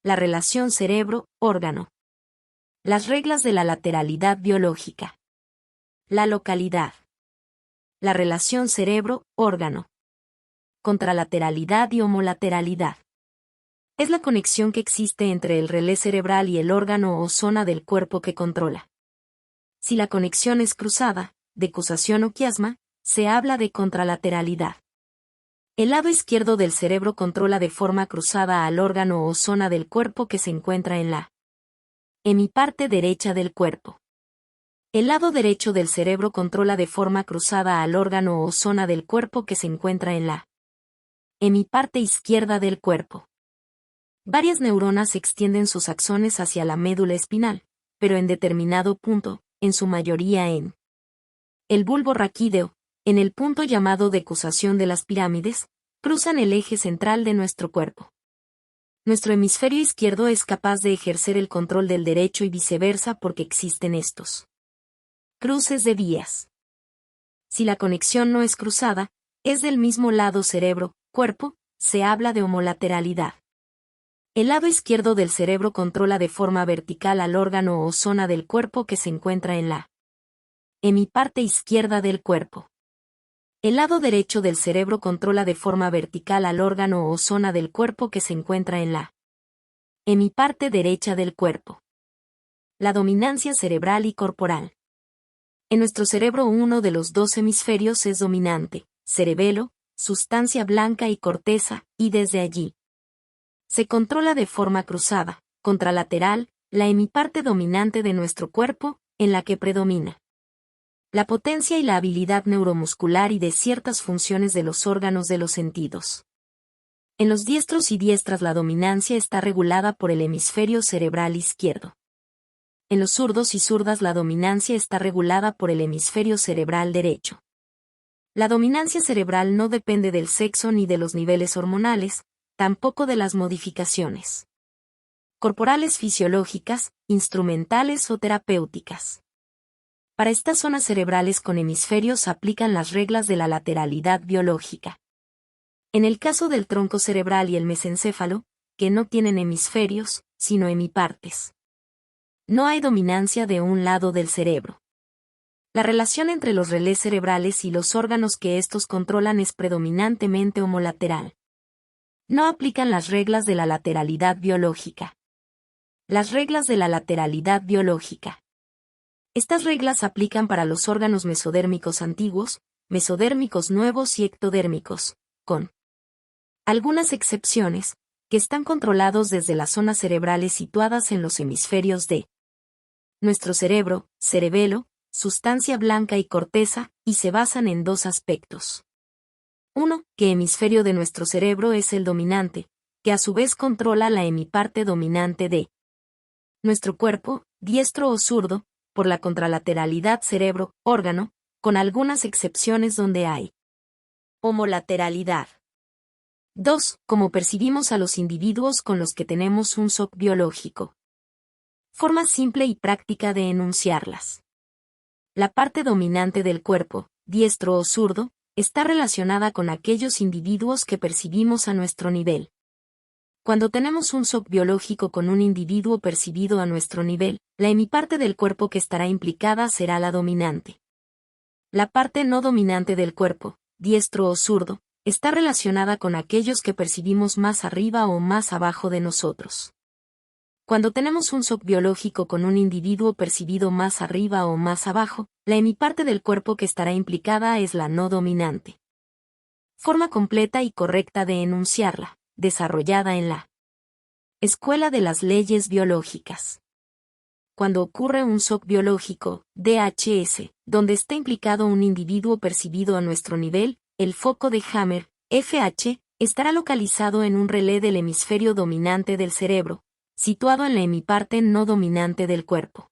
La relación cerebro-órgano. Las reglas de la lateralidad biológica. La localidad. La relación cerebro-órgano. Contralateralidad y homolateralidad. Es la conexión que existe entre el relé cerebral y el órgano o zona del cuerpo que controla. Si la conexión es cruzada, decusación o quiasma, se habla de contralateralidad. El lado izquierdo del cerebro controla de forma cruzada al órgano o zona del cuerpo que se encuentra en la hemiparte derecha del cuerpo. El lado derecho del cerebro controla de forma cruzada al órgano o zona del cuerpo que se encuentra en la hemiparte izquierda del cuerpo. Varias neuronas extienden sus axones hacia la médula espinal, pero en determinado punto, en su mayoría en el bulbo raquídeo, en el punto llamado decusación de las pirámides, cruzan el eje central de nuestro cuerpo. Nuestro hemisferio izquierdo es capaz de ejercer el control del derecho y viceversa porque existen estos cruces de vías. Si la conexión no es cruzada, es del mismo lado cerebro-cuerpo, se habla de homolateralidad. El lado izquierdo del cerebro controla de forma vertical al órgano o zona del cuerpo que se encuentra en la hemiparte izquierda del cuerpo. El lado derecho del cerebro controla de forma vertical al órgano o zona del cuerpo que se encuentra en la hemiparte derecha del cuerpo. La dominancia cerebral y corporal. En nuestro cerebro uno de los dos hemisferios es dominante, cerebelo, sustancia blanca y corteza, y desde allí se controla de forma cruzada, contralateral, la hemiparte dominante de nuestro cuerpo, en la que predomina la potencia y la habilidad neuromuscular y de ciertas funciones de los órganos de los sentidos. En los diestros y diestras la dominancia está regulada por el hemisferio cerebral izquierdo. En los zurdos y zurdas la dominancia está regulada por el hemisferio cerebral derecho. La dominancia cerebral no depende del sexo ni de los niveles hormonales, tampoco de las modificaciones corporales fisiológicas, instrumentales o terapéuticas. Para estas zonas cerebrales con hemisferios aplican las reglas de la lateralidad biológica. En el caso del tronco cerebral y el mesencéfalo, que no tienen hemisferios, sino hemipartes, no hay dominancia de un lado del cerebro. La relación entre los relés cerebrales y los órganos que estos controlan es predominantemente homolateral. No aplican las reglas de la lateralidad biológica. Las reglas de la lateralidad biológica. Estas reglas aplican para los órganos mesodérmicos antiguos, mesodérmicos nuevos y ectodérmicos, con algunas excepciones, que están controlados desde las zonas cerebrales situadas en los hemisferios de nuestro cerebro, cerebelo, sustancia blanca y corteza, y se basan en dos aspectos. 1. ¿Qué hemisferio de nuestro cerebro es el dominante, que a su vez controla la hemiparte dominante de nuestro cuerpo, diestro o zurdo, por la contralateralidad cerebro-órgano, con algunas excepciones donde hay homolateralidad. 2. Cómo percibimos a los individuos con los que tenemos un shock biológico. Forma simple y práctica de enunciarlas. La parte dominante del cuerpo, diestro o zurdo, está relacionada con aquellos individuos que percibimos a nuestro nivel. Cuando tenemos un shock biológico con un individuo percibido a nuestro nivel, la hemiparte del cuerpo que estará implicada será la dominante. La parte no dominante del cuerpo, diestro o zurdo, está relacionada con aquellos que percibimos más arriba o más abajo de nosotros. Cuando tenemos un shock biológico con un individuo percibido más arriba o más abajo, la hemiparte del cuerpo que estará implicada es la no dominante. Forma completa y correcta de enunciarla, desarrollada en la Escuela de las Leyes Biológicas. Cuando ocurre un shock biológico, DHS, donde está implicado un individuo percibido a nuestro nivel, el foco de Hammer, FH, estará localizado en un relé del hemisferio dominante del cerebro, situado en la hemiparte no dominante del cuerpo.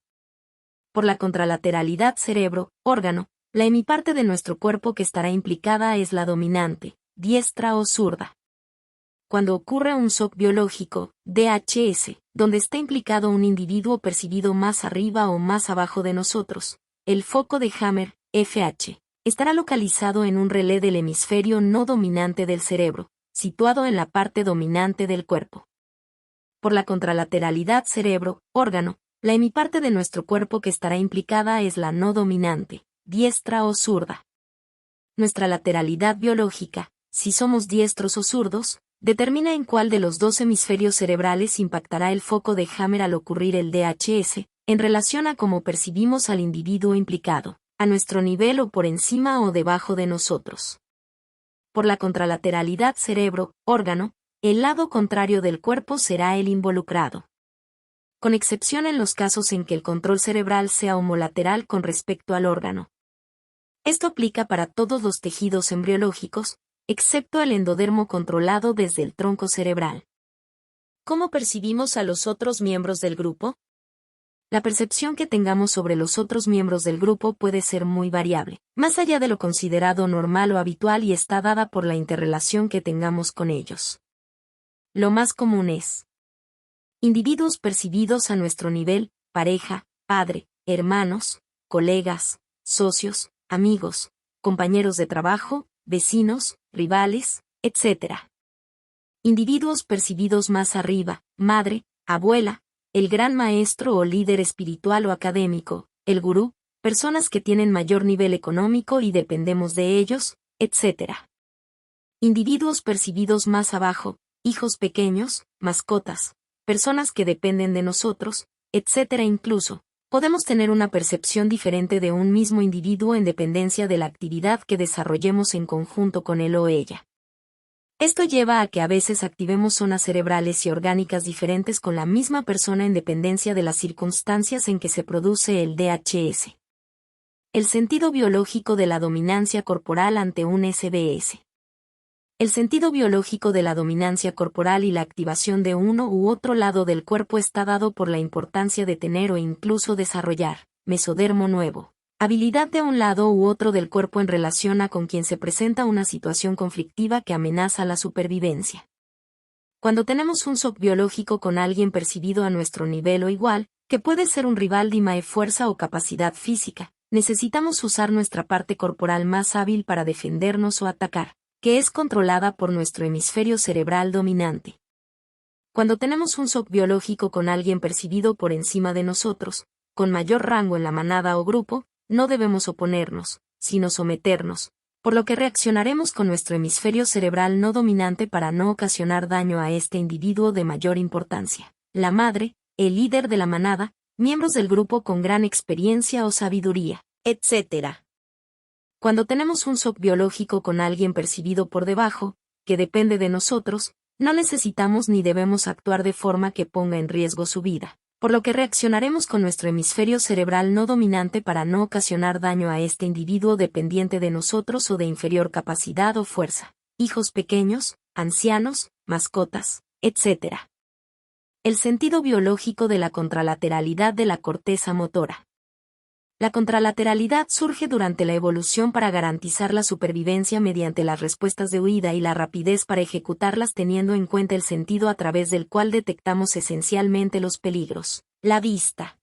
Por la contralateralidad cerebro-órgano, la hemiparte de nuestro cuerpo que estará implicada es la dominante, diestra o zurda. Cuando ocurre un shock biológico, DHS, donde está implicado un individuo percibido más arriba o más abajo de nosotros, el foco de Hammer, FH, estará localizado en un relé del hemisferio no dominante del cerebro, situado en la parte dominante del cuerpo. Por la contralateralidad cerebro-órgano, la hemiparte de nuestro cuerpo que estará implicada es la no dominante, diestra o zurda. Nuestra lateralidad biológica, si somos diestros o zurdos, determina en cuál de los dos hemisferios cerebrales impactará el foco de Hammer al ocurrir el DHS, en relación a cómo percibimos al individuo implicado, a nuestro nivel o por encima o debajo de nosotros. Por la contralateralidad cerebro-órgano, el lado contrario del cuerpo será el involucrado. Con excepción en los casos en que el control cerebral sea homolateral con respecto al órgano. Esto aplica para todos los tejidos embriológicos, excepto el endodermo controlado desde el tronco cerebral. ¿Cómo percibimos a los otros miembros del grupo? La percepción que tengamos sobre los otros miembros del grupo puede ser muy variable, más allá de lo considerado normal o habitual y está dada por la interrelación que tengamos con ellos. Lo más común es individuos percibidos a nuestro nivel, pareja, padre, hermanos, colegas, socios, amigos, compañeros de trabajo, vecinos, rivales, etc. Individuos percibidos más arriba, madre, abuela, el gran maestro o líder espiritual o académico, el gurú, personas que tienen mayor nivel económico y dependemos de ellos, etc. Individuos percibidos más abajo, hijos pequeños, mascotas, personas que dependen de nosotros, etc. Incluso, podemos tener una percepción diferente de un mismo individuo en dependencia de la actividad que desarrollemos en conjunto con él o ella. Esto lleva a que a veces activemos zonas cerebrales y orgánicas diferentes con la misma persona en dependencia de las circunstancias en que se produce el DHS. El sentido biológico de la dominancia corporal ante un SBS. El sentido biológico de la dominancia corporal y la activación de uno u otro lado del cuerpo está dado por la importancia de tener o incluso desarrollar mesodermo nuevo. Habilidad de un lado u otro del cuerpo en relación a con quien se presenta una situación conflictiva que amenaza la supervivencia. Cuando tenemos un shock biológico con alguien percibido a nuestro nivel o igual, que puede ser un rival de fuerza o capacidad física, necesitamos usar nuestra parte corporal más hábil para defendernos o atacar, que es controlada por nuestro hemisferio cerebral dominante. Cuando tenemos un shock biológico con alguien percibido por encima de nosotros, con mayor rango en la manada o grupo, no debemos oponernos, sino someternos, por lo que reaccionaremos con nuestro hemisferio cerebral no dominante para no ocasionar daño a este individuo de mayor importancia. La madre, el líder de la manada, miembros del grupo con gran experiencia o sabiduría, etc. Cuando tenemos un shock biológico con alguien percibido por debajo, que depende de nosotros, no necesitamos ni debemos actuar de forma que ponga en riesgo su vida, por lo que reaccionaremos con nuestro hemisferio cerebral no dominante para no ocasionar daño a este individuo dependiente de nosotros o de inferior capacidad o fuerza, hijos pequeños, ancianos, mascotas, etc. El sentido biológico de la contralateralidad de la corteza motora. La contralateralidad surge durante la evolución para garantizar la supervivencia mediante las respuestas de huida y la rapidez para ejecutarlas teniendo en cuenta el sentido a través del cual detectamos esencialmente los peligros. La vista.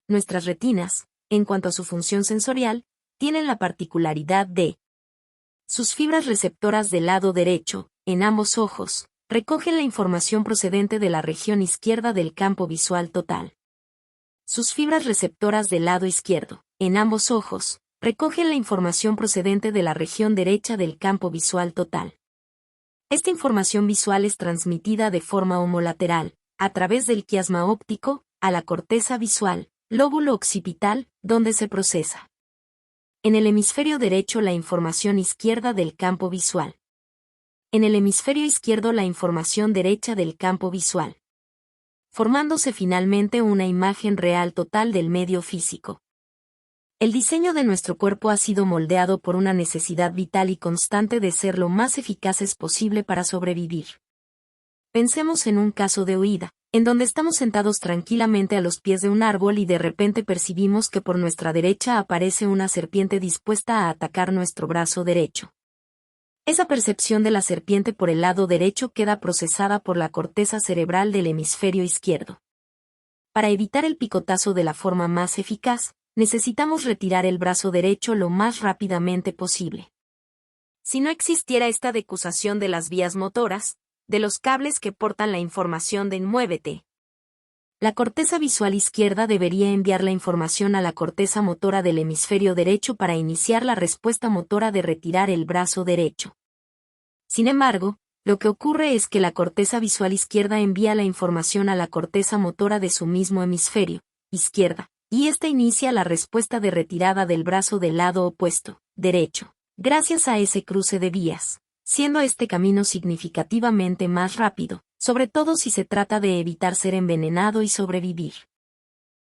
Nuestras retinas, en cuanto a su función sensorial, tienen la particularidad de sus fibras receptoras del lado derecho, en ambos ojos, recogen la información procedente de la región izquierda del campo visual total. Sus fibras receptoras del lado izquierdo, en ambos ojos, recogen la información procedente de la región derecha del campo visual total. Esta información visual es transmitida de forma homolateral, a través del quiasma óptico, a la corteza visual, lóbulo occipital, donde se procesa. En el hemisferio derecho la información izquierda del campo visual. En el hemisferio izquierdo la información derecha del campo visual, formándose finalmente una imagen real total del medio físico. El diseño de nuestro cuerpo ha sido moldeado por una necesidad vital y constante de ser lo más eficaces posible para sobrevivir. Pensemos en un caso de huida, en donde estamos sentados tranquilamente a los pies de un árbol y de repente percibimos que por nuestra derecha aparece una serpiente dispuesta a atacar nuestro brazo derecho. Esa percepción de la serpiente por el lado derecho queda procesada por la corteza cerebral del hemisferio izquierdo. Para evitar el picotazo de la forma más eficaz, necesitamos retirar el brazo derecho lo más rápidamente posible. Si no existiera esta decusación de las vías motoras, de los cables que portan la información de muévete. La corteza visual izquierda debería enviar la información a la corteza motora del hemisferio derecho para iniciar la respuesta motora de retirar el brazo derecho. Sin embargo, lo que ocurre es que la corteza visual izquierda envía la información a la corteza motora de su mismo hemisferio, izquierda, y ésta inicia la respuesta de retirada del brazo del lado opuesto, derecho, gracias a ese cruce de vías, siendo este camino significativamente más rápido, sobre todo si se trata de evitar ser envenenado y sobrevivir.